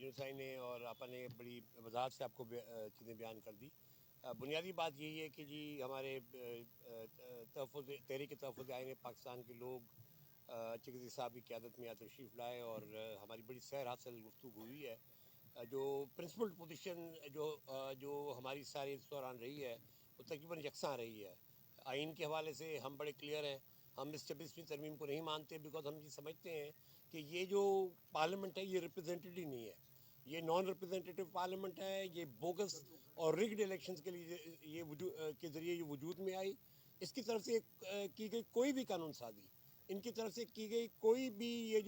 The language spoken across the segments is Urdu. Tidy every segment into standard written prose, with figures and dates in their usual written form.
یونسائی نے اور آپا نے بڑی وضاحت سے آپ کو چیزیں بیان کر دی. بنیادی بات یہی ہے کہ جی ہمارے تحریک تحفظ آئین پاکستان کے لوگ چکردی صاحب کی قیادت میں یہاں تشریف لائے اور ہماری بڑی سیر حاصل گفتگو ہوئی ہے. جو پرنسپل پوزیشن جو ہماری ساری اس دوران رہی ہے وہ تقریباً یکساں رہی ہے. آئین کے حوالے سے ہم بڑے کلیئر ہیں. ہم اس 26ویں ترمیم کو نہیں مانتے بیکاز ہم یہ سمجھتے ہیں کہ یہ جو پارلیمنٹ ہے یہ ریپرزینٹیو ہی نہیں ہے. یہ نان ریپرزینٹیو پارلیمنٹ ہے. یہ بوگس اور ریگڈ الیکشنز کے لیے کے ذریعے یہ وجود میں آئی. اس کی طرف سے کی گئی کوئی بھی قانون سازی, ان کی طرف سے کی گئی کوئی بھی یہ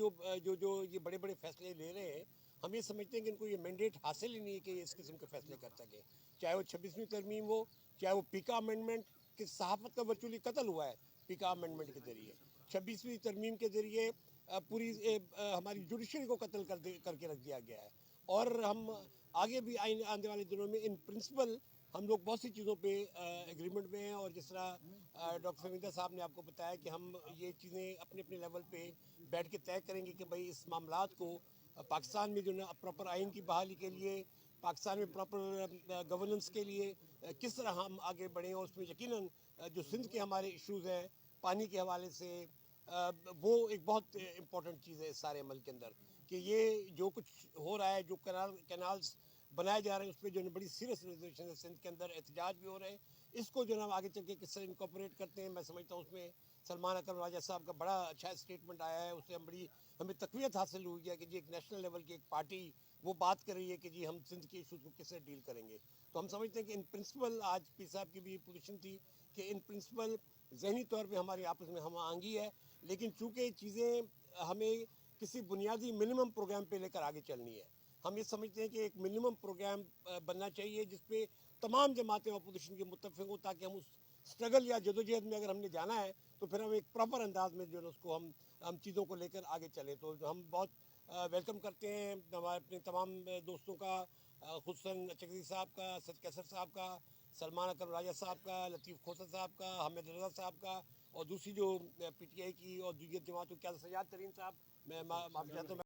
جو یہ بڑے بڑے فیصلے لے رہے ہیں, ہم یہ سمجھتے ہیں کہ ان کو یہ مینڈیٹ حاصل ہی نہیں ہے کہ یہ اس قسم کے فیصلے کر سکیں. چاہے وہ 26ویں ترمیم ہو, چاہے وہ پیکا امینڈمنٹ کہ صحافت کا ورچولی قتل ہوا ہے پیکا امینڈمنٹ کے ذریعے. 26ویں ترمیم کے ذریعے پوری ہماری جوڈیشری کو قتل کر کے رکھ دیا گیا ہے. اور ہم آگے بھی آنے والے دنوں میں ان پرنسپل ہم لوگ بہت سی چیزوں پہ ایگریمنٹ میں ہیں. اور جس طرح ڈاکٹر فہمیدہ صاحب نے آپ کو بتایا کہ ہم یہ چیزیں اپنے اپنے لیول پہ بیٹھ کے طے کریں گے کہ بھائی اس معاملات کو پاکستان میں جو پراپر آئین کی بحالی کے لیے, پاکستان میں پراپر گورننس کے لیے کس طرح ہم آگے بڑھیں. اور اس میں یقیناً جو سندھ کے ہمارے ایشوز ہیں پانی کے حوالے سے, وہ ایک بہت امپورٹنٹ چیز ہے اس سارے عمل کے اندر. کہ یہ جو کچھ ہو رہا ہے, جو کینالز بنائے جا رہے ہیں, اس پہ جو بڑی سیریس ریزولوشن ہے سندھ کے اندر, احتجاج بھی ہو رہے ہیں. اس کو جو ہم آگے چل کے کس طرح انکارپوریٹ کرتے ہیں, میں سمجھتا ہوں اس میں سلمان اکرم راجہ صاحب کا بڑا اچھا اسٹیٹمنٹ آیا ہے. اس سے ہمیں تقویت حاصل ہوئی ہے کہ جی ایک نیشنل لیول کی ایک پارٹی وہ بات کر رہی ہے کہ جی ہم سندھ کے ایشوز کو کس طرح ڈیل کریں گے. تو ہم سمجھتے ہیں کہ ان پرنسپل, آج پیر صاحب کی بھی پوزیشن تھی کہ ان پرنسپل ذہنی طور پہ ہماری آپس میں ہم آہنگی ہے, لیکن چونکہ چیزیں ہمیں کسی بنیادی منیمم پروگرام پہ لے کر آگے چلنی ہے. ہم یہ سمجھتے ہیں کہ ایک منیمم پروگرام بننا چاہیے جس پہ تمام جماعتیں اپوزیشن کے متفق ہوں, تاکہ ہم اس اسٹرگل یا جدوجہد میں اگر ہم نے جانا ہے تو پھر ہم ایک پراپر انداز میں جو ہے اس کو ہم چیزوں کو لے کر آگے چلیں. تو ہم بہت ویلکم کرتے ہیں ہمارے اپنے تمام دوستوں کا, خصوصاً چکردی صاحب کا, سید کیسر صاحب کا, سلمان اکرم راجہ صاحب کا, لطیف کھوسر صاحب کا, حامد رضا صاحب کا, اور دوسری جو پی ٹی آئی کی اور دیگر جماعتوں کے سجاد ترین صاحب. میں معاف چاہتا ہوں.